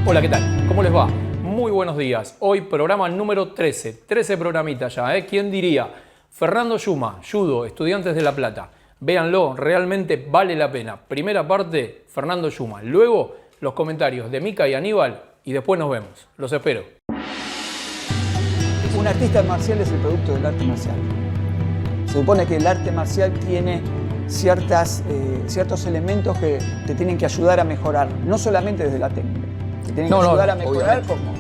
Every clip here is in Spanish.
Hola, ¿qué tal? ¿Cómo les va? Muy buenos días. Hoy programa número 13. 13 programitas ya, ¿eh? ¿Quién diría? Fernando Yuma, judo, Estudiantes de La Plata. Véanlo, realmente vale la pena. Primera parte, Fernando Yuma. Luego, los comentarios de Mica y Aníbal. Y después nos vemos. Los espero. Un artista marcial es el producto del arte marcial. Se supone que el arte marcial tiene ciertos elementos que te tienen que ayudar a mejorar, no solamente desde la técnica, te tienen que ayudar a mejorar como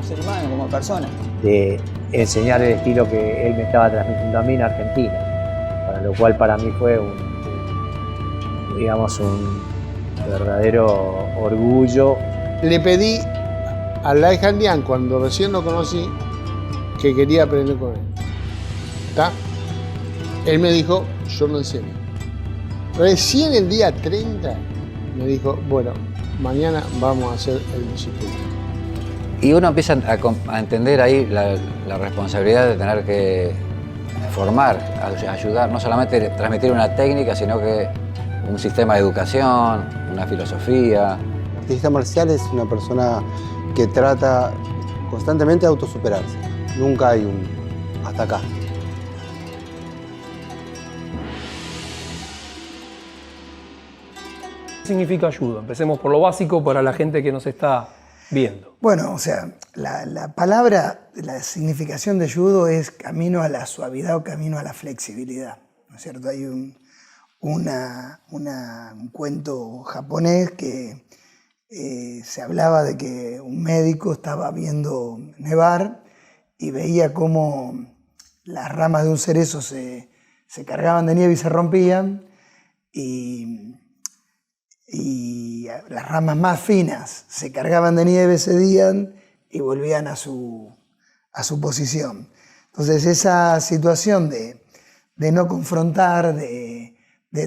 ser humano, como persona. De enseñar el estilo que él me estaba transmitiendo a mí en Argentina, para lo cual para mí fue un verdadero orgullo. Le pedí a Lai Handian, cuando recién lo conocí, que quería aprender con él. ¿Está? Él me dijo, yo lo enseño. Recién el día 30 me dijo, bueno, mañana vamos a hacer el disciplina. Y uno empieza a entender ahí la responsabilidad de tener que formar, ayudar, no solamente transmitir una técnica, sino que un sistema de educación, una filosofía. El artista marcial es una persona que trata constantemente de autosuperarse. Nunca hay un hasta acá. ¿Qué significa judo? Empecemos por lo básico para la gente que nos está viendo. Bueno, o sea, la palabra, la significación de judo es camino a la suavidad o camino a la flexibilidad, ¿no es cierto? Hay un cuento japonés que se hablaba de que un médico estaba viendo nevar y veía cómo las ramas de un cerezo se cargaban de nieve y se rompían, y las ramas más finas se cargaban de nieve, cedían y volvían a su posición. Entonces esa situación de no confrontar, de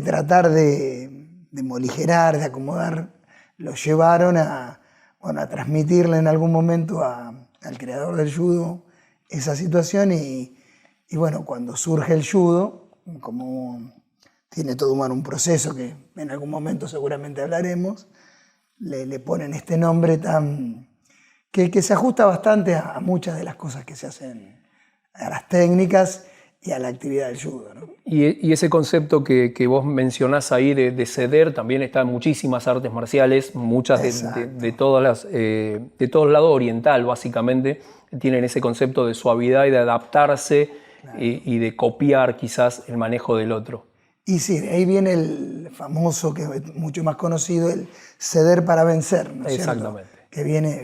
tratar de moligerar, de acomodar, lo llevaron a transmitirle en algún momento al creador del judo esa situación y bueno, cuando surge el judo, como tiene todo un proceso que en algún momento seguramente hablaremos, le ponen este nombre que se ajusta bastante a muchas de las cosas que se hacen, a las técnicas y a la actividad del judo, ¿no? Y ese concepto que vos mencionás ahí de ceder también está en muchísimas artes marciales, muchas de todos lados oriental básicamente, tienen ese concepto de suavidad y de adaptarse, claro, y de copiar quizás el manejo del otro. Y sí, de ahí viene el famoso, que es mucho más conocido, el ceder para vencer, ¿no es cierto? Exactamente. Que viene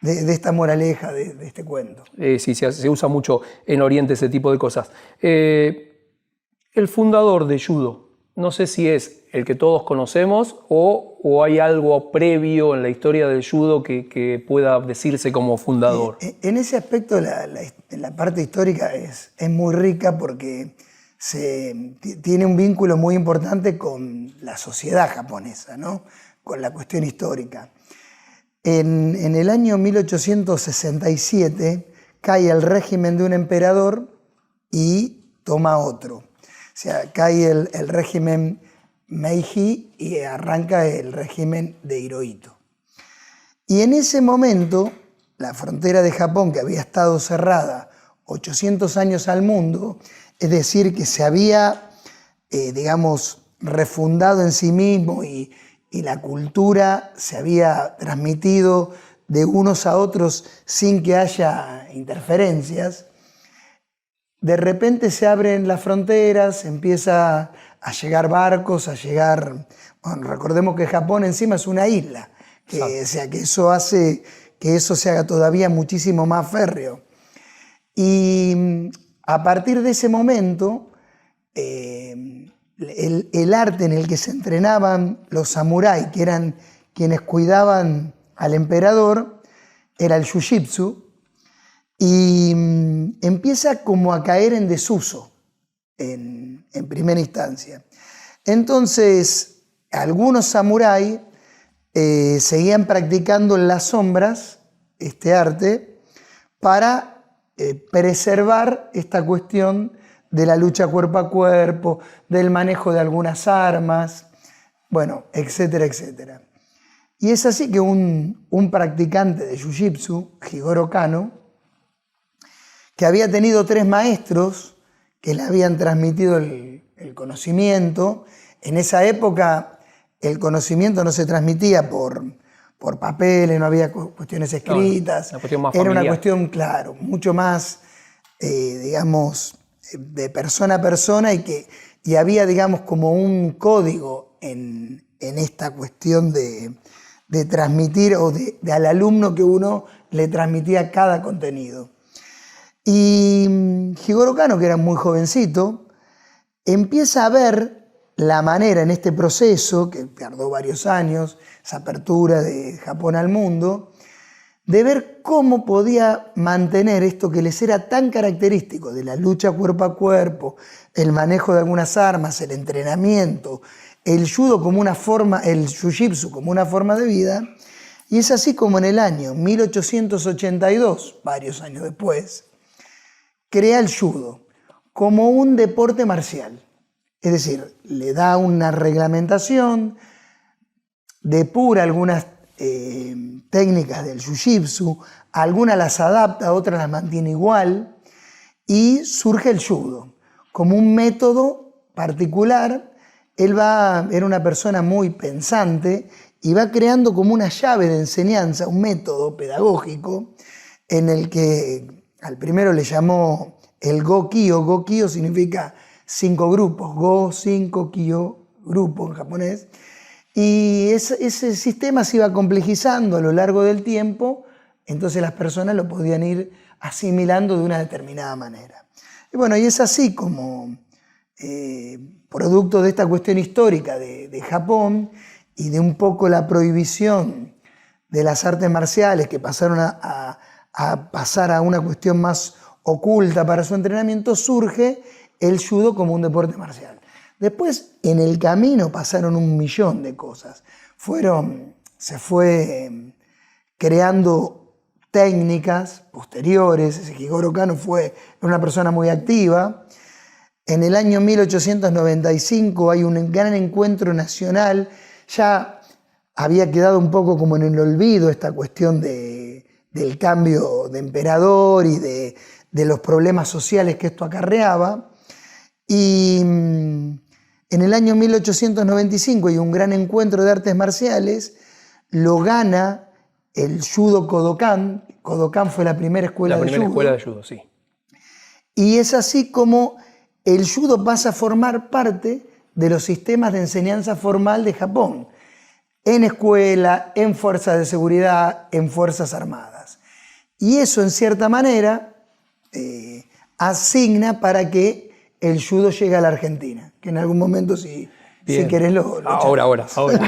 de esta moraleja, de este cuento. Sí, se usa mucho en Oriente ese tipo de cosas. El fundador de judo, no sé si es el que todos conocemos o hay algo previo en la historia del judo que pueda decirse como fundador. En ese aspecto la parte histórica es muy rica porque tiene un vínculo muy importante con la sociedad japonesa, ¿no? Con la cuestión histórica. En el año 1867 cae el régimen de un emperador y toma otro. O sea, cae el régimen Meiji y arranca el régimen de Hirohito. Y en ese momento, la frontera de Japón, que había estado cerrada 800 años al mundo, es decir, que se había, refundado en sí mismo y la cultura se había transmitido de unos a otros sin que haya interferencias, de repente se abren las fronteras, empieza a llegar barcos, bueno, recordemos que Japón encima es una isla, o sea, que eso hace que eso se haga todavía muchísimo más férreo. Y a partir de ese momento, el arte en el que se entrenaban los samuráis, que eran quienes cuidaban al emperador, era el jiu-jitsu, y empieza como a caer en desuso en primera instancia. Entonces, algunos samuráis seguían practicando en las sombras este arte para preservar esta cuestión de la lucha cuerpo a cuerpo, del manejo de algunas armas, bueno, etcétera, etcétera. Y es así que un practicante de Jiu-Jitsu, Jigoro Kano, que había tenido 3 maestros que le habían transmitido el conocimiento. En esa época el conocimiento no se transmitía por papeles, no había cuestiones escritas. Una cuestión más Era familiar. una cuestión, claro, mucho más, digamos, de persona a persona y había, digamos, como un código en esta cuestión de transmitir o al alumno que uno le transmitía cada contenido. Y Jigoro Kano, que era muy jovencito, empieza a ver la manera en este proceso, que tardó varios años, esa apertura de Japón al mundo, de ver cómo podía mantener esto que les era tan característico de la lucha cuerpo a cuerpo, el manejo de algunas armas, el entrenamiento, el judo como una forma, el jiu-jitsu como una forma de vida. Y es así como en el año 1882, varios años después, crea el judo como un deporte marcial. Es decir, le da una reglamentación, depura algunas técnicas del jiu-jitsu, algunas las adapta, otras las mantiene igual, y surge el judo como un método particular. Él era una persona muy pensante y va creando como una llave de enseñanza, un método pedagógico en el que al primero le llamó el Go-Kyo. Go-Kyo significa 5 grupos, Go, 5, Kyo, grupo en japonés. Y ese sistema se iba complejizando a lo largo del tiempo, entonces las personas lo podían ir asimilando de una determinada manera. Y bueno, y es así como, producto de esta cuestión histórica de Japón y de un poco la prohibición de las artes marciales que pasaron a pasar a una cuestión más oculta para su entrenamiento, surge el judo como un deporte marcial. Después, en el camino pasaron 1.000.000 de cosas. Se fue creando técnicas posteriores. Ese Jigoro Kano fue una persona muy activa. En el año 1895 hay un gran encuentro nacional. Ya había quedado un poco como en el olvido esta cuestión del cambio de emperador y de los problemas sociales que esto acarreaba. Y en el año 1895 hay un gran encuentro de artes marciales, lo gana el Judo Kodokan. Kodokan fue la primera escuela de judo. La primera escuela de judo, sí. Y es así como el judo pasa a formar parte de los sistemas de enseñanza formal de Japón, en escuela, en fuerzas de seguridad, en fuerzas armadas. Y eso, en cierta manera, asigna para que el judo llegue a la Argentina, que en algún momento, si querés, lo ahora.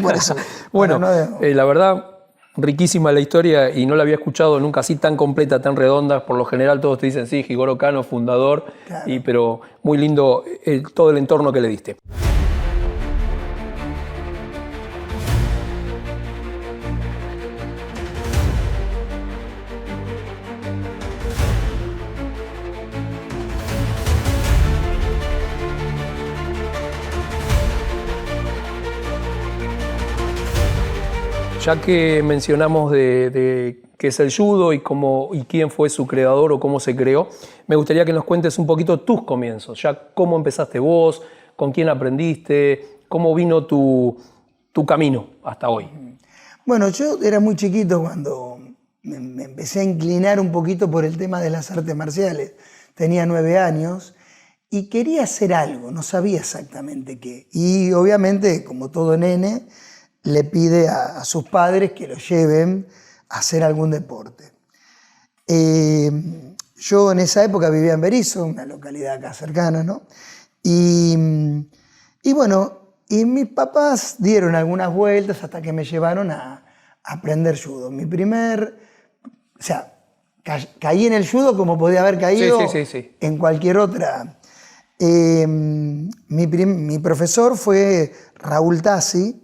Por eso. Bueno, la verdad, riquísima la historia y no la había escuchado nunca así tan completa, tan redonda. Por lo general todos te dicen, sí, Jigoro Kano, fundador, claro. Pero muy lindo todo el entorno que le diste. Ya que mencionamos de qué es el judo y quién fue su creador o cómo se creó, me gustaría que nos cuentes un poquito tus comienzos, ya cómo empezaste vos, con quién aprendiste, cómo vino tu camino hasta hoy. Bueno, yo era muy chiquito cuando me empecé a inclinar un poquito por el tema de las artes marciales. Tenía 9 años y quería hacer algo, no sabía exactamente qué. Y obviamente, como todo nene, le pide a sus padres que lo lleven a hacer algún deporte. Yo en esa época vivía en Berisso, una localidad acá cercana, ¿no? Y bueno, y mis papás dieron algunas vueltas hasta que me llevaron a aprender judo. Caí en el judo como podía haber caído sí. en cualquier otra. Mi profesor fue Raúl Tassi,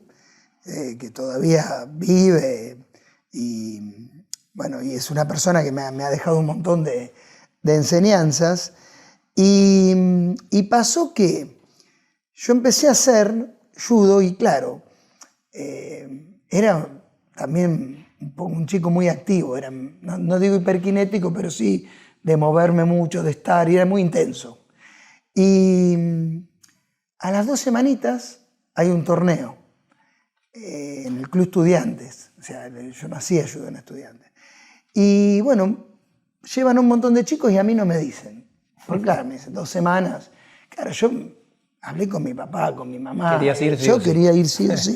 que todavía vive y es una persona que me ha dejado un montón de enseñanzas. Y pasó que yo empecé a hacer judo y claro, también un chico muy activo, era, no digo hiperkinético, pero sí de moverme mucho, de estar, y era muy intenso. Y a las 2 semanitas hay un torneo en el Club Estudiantes, o sea, yo no hacía judo en Estudiantes. Y bueno, llevan un montón de chicos y a mí no me dicen. Porque claro, me dicen 2 semanas. Claro, yo hablé con mi papá, con mi mamá. Querías ir, sí yo o sí. quería ir sí o sí.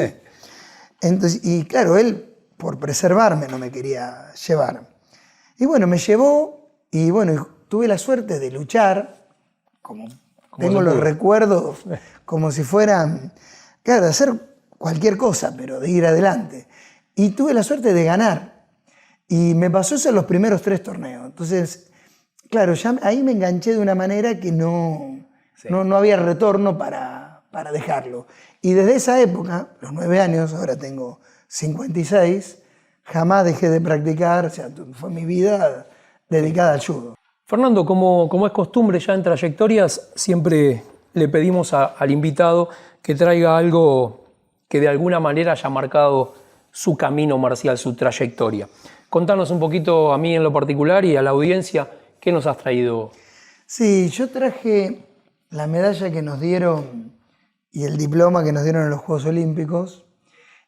Entonces, y claro, él por preservarme no me quería llevar. Y bueno, me llevó y bueno, tuve la suerte de luchar, como tengo los recuerdos, como si fueran, claro, de hacer cualquier cosa, pero de ir adelante. Y tuve la suerte de ganar. Y me pasó eso en los primeros 3 torneos. Entonces, claro, ya ahí me enganché de una manera que no había retorno para dejarlo. Y desde esa época, los 9 años, ahora tengo 56, jamás dejé de practicar, o sea, fue mi vida dedicada al judo. Fernando, como es costumbre ya en trayectorias, siempre le pedimos al invitado que traiga algo que de alguna manera haya marcado su camino marcial, su trayectoria. Contanos un poquito a mí en lo particular y a la audiencia, ¿qué nos has traído? Sí, yo traje la medalla que nos dieron y el diploma que nos dieron en los Juegos Olímpicos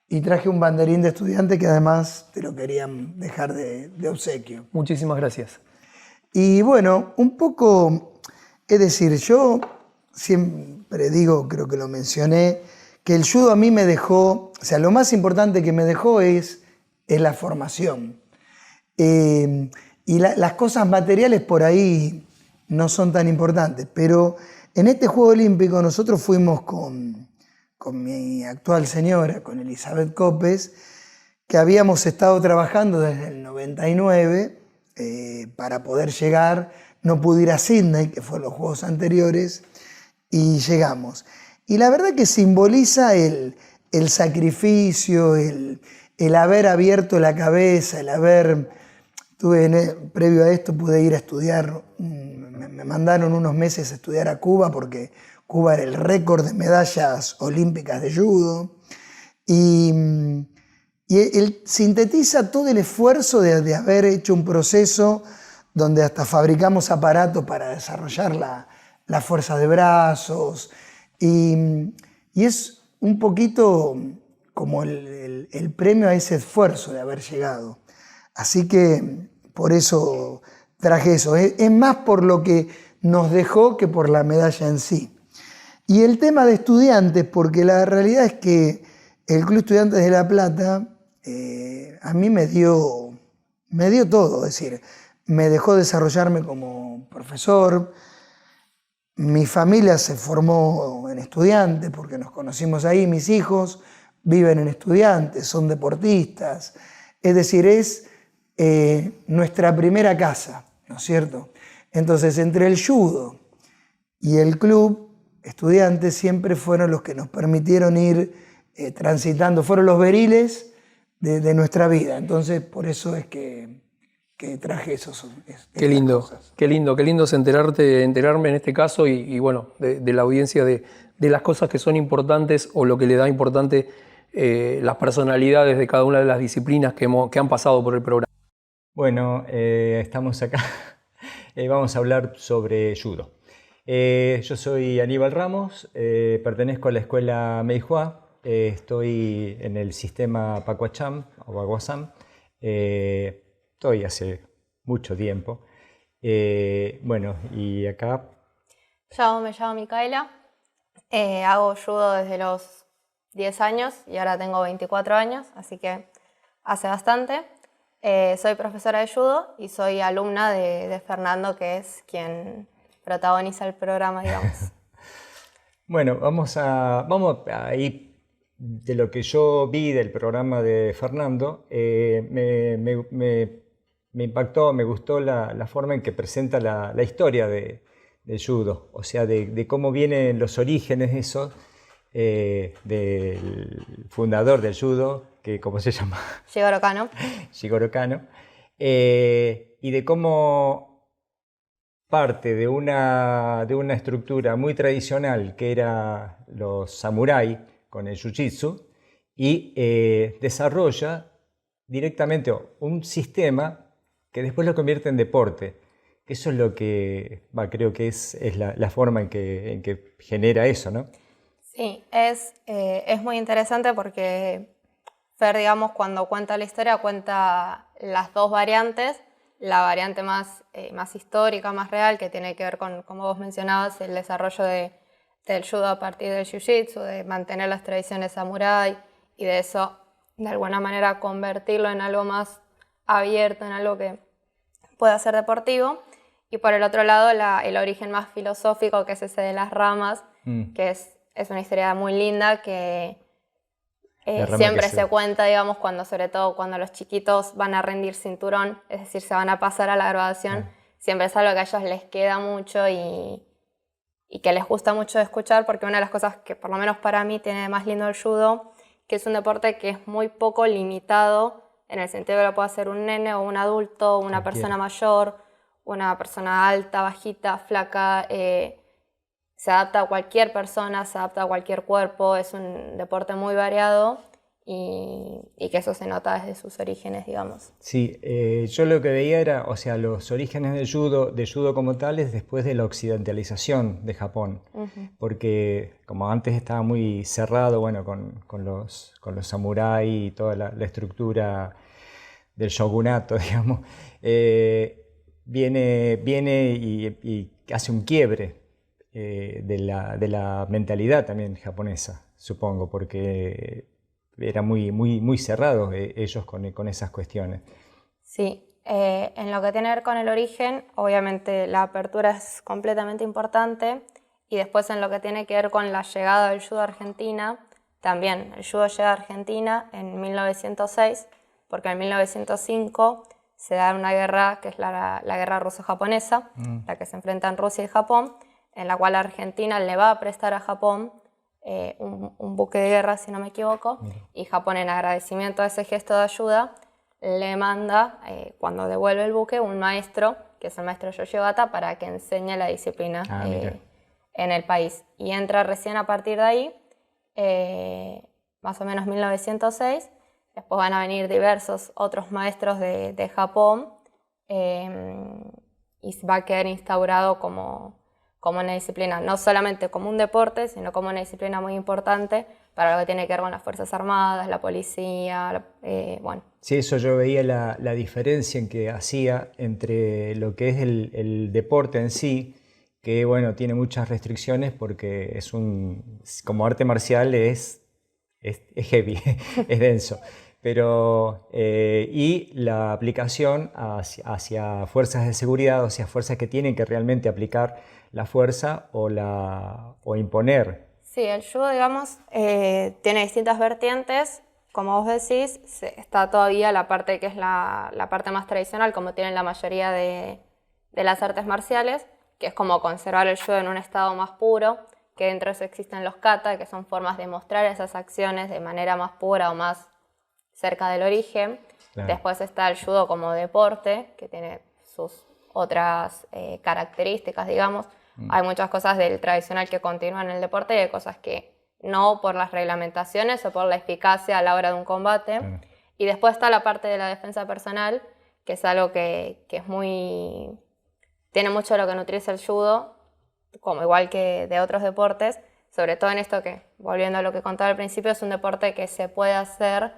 y traje un banderín de estudiante que además te lo querían dejar de obsequio. Muchísimas gracias. Y bueno, un poco, es decir, yo siempre digo, creo que lo mencioné, que el judo a mí me dejó, o sea, lo más importante que me dejó es la formación. Y las cosas materiales por ahí no son tan importantes, pero en este Juego Olímpico nosotros fuimos con mi actual señora, con Elizabeth Copes, que habíamos estado trabajando desde el 99 para poder llegar. No pude ir a Sydney, que fueron los Juegos anteriores, y llegamos. Y la verdad que simboliza el sacrificio, el haber abierto la cabeza, el haber... previo a esto pude ir a estudiar, me mandaron unos meses a estudiar a Cuba porque Cuba era el récord de medallas olímpicas de judo. Y él sintetiza todo el esfuerzo de haber hecho un proceso donde hasta fabricamos aparatos para desarrollar la fuerza de brazos. Y es un poquito como el premio a ese esfuerzo de haber llegado. Así que por eso traje eso. Es más por lo que nos dejó que por la medalla en sí. Y el tema de estudiantes, porque la realidad es que el Club Estudiantes de La Plata a mí me dio todo. Es decir, me dejó desarrollarme como profesor. Mi familia se formó en Estudiantes porque nos conocimos ahí. Mis hijos viven en Estudiantes, son deportistas. Es decir, es nuestra primera casa, ¿no es cierto? Entonces, entre el judo y el club, Estudiantes siempre fueron los que nos permitieron ir transitando, fueron los beriles de nuestra vida. Entonces, por eso es que traje esos. Qué lindo, qué lindo es enterarme en este caso y bueno, de la audiencia de las cosas que son importantes o lo que le da importante las personalidades de cada una de las disciplinas que han pasado por el programa. Bueno, estamos acá, vamos a hablar sobre judo. Yo soy Aníbal Ramos, pertenezco a la escuela Meihua, estoy en el sistema Pacuacham o Baguazam, estoy hace mucho tiempo. Bueno, y acá... Me llamo Micaela, hago judo desde los 10 años y ahora tengo 24 años, así que hace bastante. Soy profesora de judo y soy alumna de Fernando, que es quien protagoniza el programa, digamos. Bueno, vamos a ir de lo que yo vi del programa de Fernando. Me impactó, me gustó la forma en que presenta la historia del judo, o sea, de cómo vienen los orígenes esos del fundador del judo, que ¿cómo se llama? Jigoro Kano. Jigoro Kano. Y de cómo parte de una estructura muy tradicional que era los samuráis con el jiu-jitsu y desarrolla directamente un sistema que después lo convierte en deporte. Eso es lo que creo que es la forma en que genera eso, ¿no? Sí, es muy interesante porque Fer, digamos, cuando cuenta la historia, cuenta las dos variantes. La variante más histórica, más real, que tiene que ver con, como vos mencionabas, el desarrollo del judo a partir del jiu-jitsu, de mantener las tradiciones samurái y de eso, de alguna manera, convertirlo en algo más abierto, en algo que pueda ser deportivo. Y por el otro lado, el origen más filosófico, que es ese de las ramas, que es una historia muy linda que siempre se cuenta, digamos, sobre todo cuando los chiquitos van a rendir cinturón, es decir, se van a pasar a la graduación, siempre es algo que a ellos les queda mucho y que les gusta mucho de escuchar, porque una de las cosas que por lo menos para mí tiene de más lindo el judo, que es un deporte que es muy poco limitado, en el sentido de que lo puede hacer un nene o un adulto, una persona mayor, una persona alta, bajita, flaca, se adapta a cualquier persona, se adapta a cualquier cuerpo, es un deporte muy variado y que eso se nota desde sus orígenes, digamos. Sí, yo lo que veía era, o sea, los orígenes del judo como tales después de la occidentalización de Japón, porque como antes estaba muy cerrado, bueno, con los samuráis y toda la estructura del shogunato, digamos, viene y hace un quiebre de la mentalidad también japonesa, supongo, porque era muy cerrados ellos con esas cuestiones. Sí, en lo que tiene que ver con el origen, obviamente la apertura es completamente importante y después en lo que tiene que ver con la llegada del judo a Argentina, también el judo llega a Argentina en 1906, porque en 1905 se da una guerra que es la guerra ruso-japonesa, la que se enfrentan Rusia y Japón, en la cual Argentina le va a prestar a Japón un buque de guerra, si no me equivoco, y Japón, en agradecimiento a ese gesto de ayuda, le manda, cuando devuelve el buque, un maestro, que es el maestro Yoshio Bata, para que enseñe la disciplina en el país. Y entra recién a partir de ahí, más o menos 1906, después van a venir diversos otros maestros de Japón, y va a quedar instaurado como una disciplina, no solamente como un deporte, sino como una disciplina muy importante para lo que tiene que ver con las Fuerzas Armadas, la policía, bueno. Sí, eso yo veía la diferencia en que hacía entre lo que es el deporte en sí, que bueno, tiene muchas restricciones porque como arte marcial es heavy, es denso. Pero, y la aplicación hacia fuerzas de seguridad, o sea, fuerzas que tienen que realmente aplicar la fuerza o imponer. Sí, el judo, digamos, tiene distintas vertientes. Como vos decís, está todavía la parte que es la parte más tradicional, como tienen la mayoría de las artes marciales, que es como conservar el judo en un estado más puro, que dentro de eso existen los kata, que son formas de mostrar esas acciones de manera más pura o más cerca del origen. Claro. Después está el judo como deporte, que tiene sus otras características, digamos. Hay muchas cosas del tradicional que continúan en el deporte y hay cosas que no, por las reglamentaciones o por la eficacia a la hora de un combate. Claro. Y después está la parte de la defensa personal, que es algo que es muy... tiene mucho de lo que nutrirse el judo, como igual que de otros deportes, sobre todo en esto que, volviendo a lo que contaba al principio, es un deporte que se puede hacer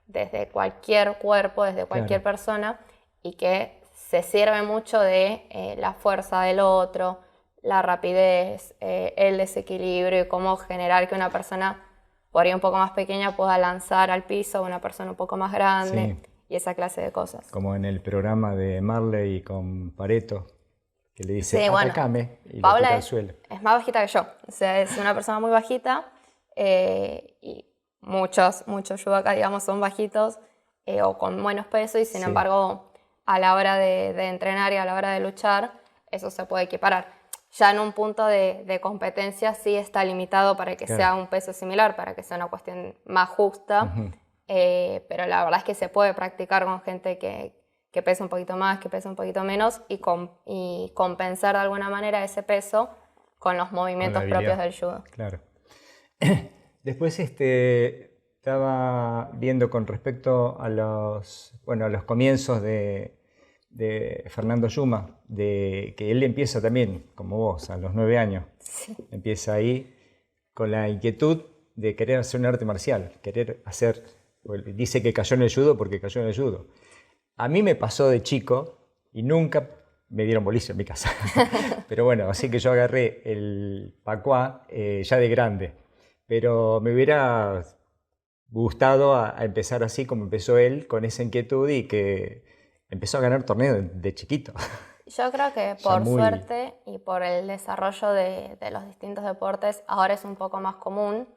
desde cualquier cuerpo, desde cualquier claro. persona, y que se sirve mucho de la fuerza del otro, la rapidez, el desequilibrio y cómo generar que una persona por ahí un poco más pequeña pueda lanzar al piso a una persona un poco más grande, sí. Y esa clase de cosas. Como en el programa de Marley con Pareto, que le dice, sí, atacame, bueno, y Paula lo toca al suelo. Es más bajita que yo, o sea, es una persona muy bajita, y muchos judokas, digamos, son bajitos o con buenos pesos, y sin embargo, a la hora de entrenar y a la hora de luchar, eso se puede equiparar. Ya en un punto de competencia sí está limitado para que sea un peso similar, para que sea una cuestión más justa, pero la verdad es que se puede practicar con gente que pesa un poquito más, que pesa un poquito menos, y compensar de alguna manera ese peso con los movimientos propios del judo. Claro. Después, estaba viendo con respecto a los comienzos de Fernando Yuma, de que él empieza también, como vos, a los 9 años. Sí. Empieza ahí con la inquietud de querer hacer un arte marcial, dice que cayó en el judo porque cayó en el judo. A mí me pasó de chico y nunca me dieron boliche en mi casa. Pero bueno, así que yo agarré el pacuá ya de grande. Pero me hubiera gustado a empezar así como empezó él, con esa inquietud, y que empezó a ganar torneos de chiquito. Yo creo que por suerte y por el desarrollo de los distintos deportes, ahora es un poco más común,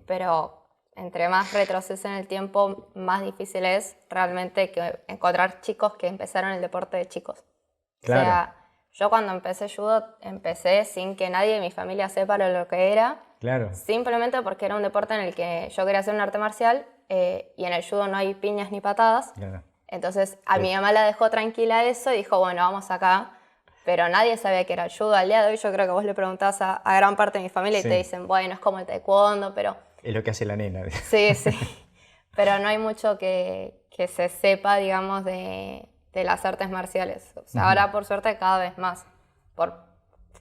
pero entre más retrocede en el tiempo, más difícil es realmente encontrar chicos que empezaron el deporte de chicos. Claro. O sea, yo cuando empecé judo, empecé sin que nadie de mi familia sepa lo que era. Claro. Simplemente porque era un deporte en el que yo quería hacer un arte marcial y en el judo no hay piñas ni patadas. Claro. Entonces a mi mamá la dejó tranquila eso y dijo, bueno, vamos acá. Pero nadie sabía que era el judo. Al día de hoy yo creo que vos le preguntás a gran parte de mi familia y te dicen, bueno, es como el taekwondo, pero... Es lo que hace la nena. Sí, sí. Pero no hay mucho que se sepa, digamos, de las artes marciales. O sea, ahora por suerte cada vez más. Por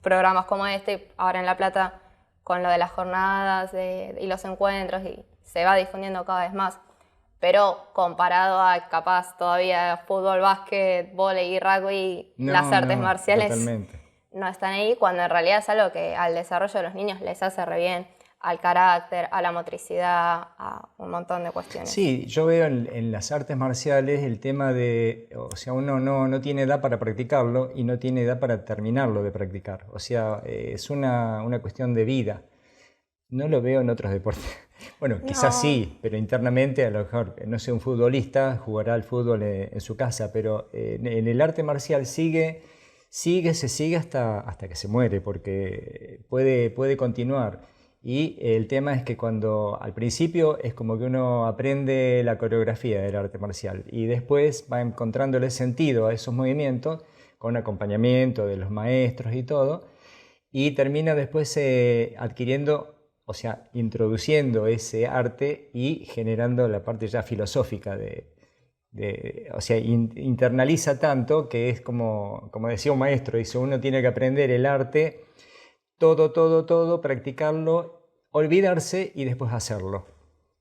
programas como este, ahora en La Plata, con lo de las jornadas y los encuentros, y se va difundiendo cada vez más. Pero comparado a capaz todavía fútbol, básquet, vóley y rugby, las artes marciales totalmente. No están ahí, cuando en realidad es algo que al desarrollo de los niños les hace re bien, al carácter, a la motricidad, a un montón de cuestiones. Sí, yo veo en las artes marciales el tema de, o sea, uno no tiene edad para practicarlo y no tiene edad para terminarlo de practicar. O sea, es una cuestión de vida. No lo veo en otros deportes. Bueno, quizás sí, pero internamente a lo mejor, no sé, un futbolista jugará al fútbol en su casa, pero en el arte marcial se sigue hasta que se muere, porque puede continuar. Y el tema es que cuando al principio es como que uno aprende la coreografía del arte marcial y después va encontrándole sentido a esos movimientos con acompañamiento de los maestros y todo, y termina después adquiriendo, o sea, introduciendo ese arte y generando la parte ya filosófica o sea, internaliza tanto que es como decía un maestro, dice, uno tiene que aprender el arte, todo, practicarlo, olvidarse y después hacerlo,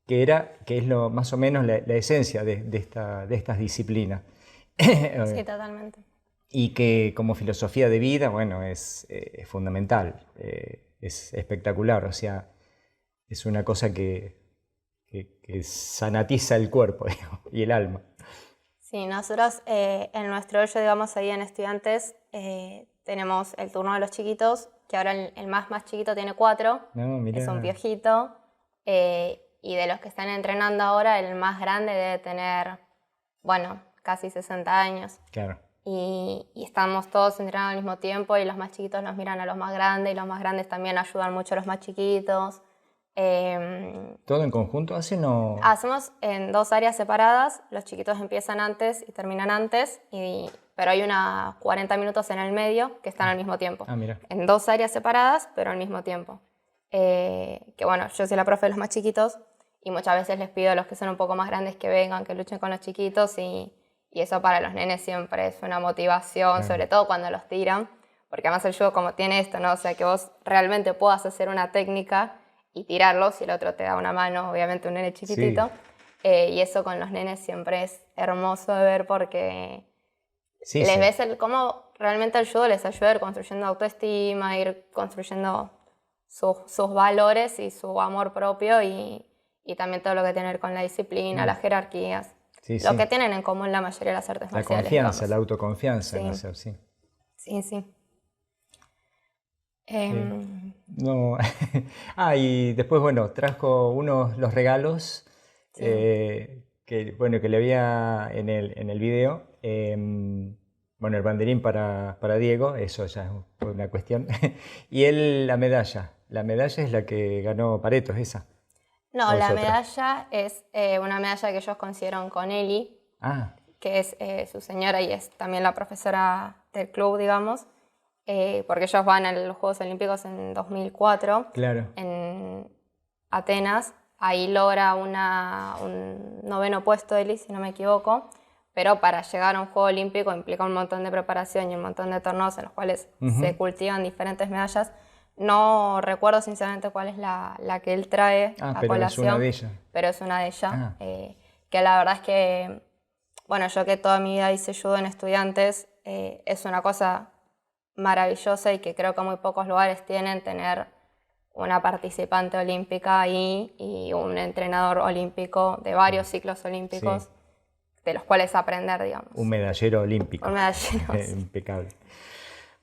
que es más o menos la esencia de estas disciplinas. Sí, totalmente. Y que como filosofía de vida, bueno, es fundamental, es espectacular, o sea, es una cosa que sanatiza el cuerpo, digamos, y el alma. Sí, nosotros en nuestro hoyo, digamos, ahí en Estudiantes, tenemos el turno de los chiquitos, que ahora el más chiquito tiene 4, es un piojito, y de los que están entrenando ahora, el más grande debe tener, bueno, casi 60 años. Claro. Y estamos todos entrenando al mismo tiempo y los más chiquitos los miran a los más grandes y los más grandes también ayudan mucho a los más chiquitos. ¿Todo en conjunto hacen o...? Hacemos en 2 áreas separadas, los chiquitos empiezan antes y terminan antes, pero hay unos 40 minutos en el medio que están al mismo tiempo. Mira. En 2 áreas separadas, pero al mismo tiempo. Que bueno, yo soy la profe de los más chiquitos y muchas veces les pido a los que son un poco más grandes que vengan, que luchen con los chiquitos y eso para los nenes siempre es una motivación, sobre todo cuando los tiran, porque además el judo como tiene esto, ¿no? O sea, que vos realmente puedas hacer una técnica y tirarlo, si el otro te da una mano, obviamente un nene chiquitito. Sí. Y eso con los nenes siempre es hermoso de ver porque ves cómo realmente el judo les ayuda a ir construyendo autoestima, ir construyendo sus valores y su amor propio y también todo lo que tiene que ver con la disciplina, las jerarquías. Lo que tienen en común la mayoría de las artes marciales. La confianza, digamos. la autoconfianza en hacer, sí. Sí. No. Y después, bueno, trajo los regalos que le había en el video. Bueno, el banderín para Diego, eso ya fue una cuestión. Y la medalla. La medalla es la que ganó Pareto, ¿es esa? No, la medalla es una medalla que ellos consiguieron con Eli, que es su señora y es también la profesora del club, digamos. Porque ellos van a los Juegos Olímpicos en 2004 claro. en Atenas ahí logra un 9º puesto Eli, si no me equivoco, pero para llegar a un juego olímpico implica un montón de preparación y un montón de torneos en los cuales se cultivan diferentes medallas. No recuerdo sinceramente cuál es la que él trae a pero colación, es una de ellas. Pero es una de ellas, que la verdad es que, bueno, yo que toda mi vida hice judo en estudiantes, es una cosa maravillosa y que creo que muy pocos lugares tienen, tener una participante olímpica ahí y un entrenador olímpico de varios ciclos olímpicos, de los cuales aprender, digamos. Un medallero olímpico. Un medallero. Impecable.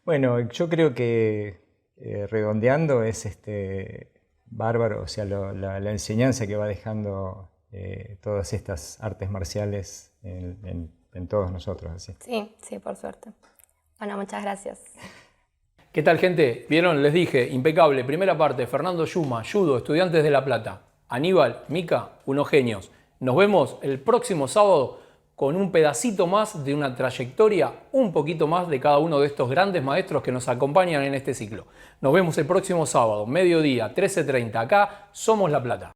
Bueno, yo creo que redondeando es bárbaro, o sea, la enseñanza que va dejando todas estas artes marciales en todos nosotros. Así. Sí, por suerte. Bueno, muchas gracias. ¿Qué tal, gente? ¿Vieron? Les dije, impecable. Primera parte, Fernando Yuma, judo, Estudiantes de La Plata. Aníbal, Mica, unos genios. Nos vemos el próximo sábado con un pedacito más de una trayectoria, un poquito más de cada uno de estos grandes maestros que nos acompañan en este ciclo. Nos vemos el próximo sábado, mediodía, 13:30. Acá somos La Plata.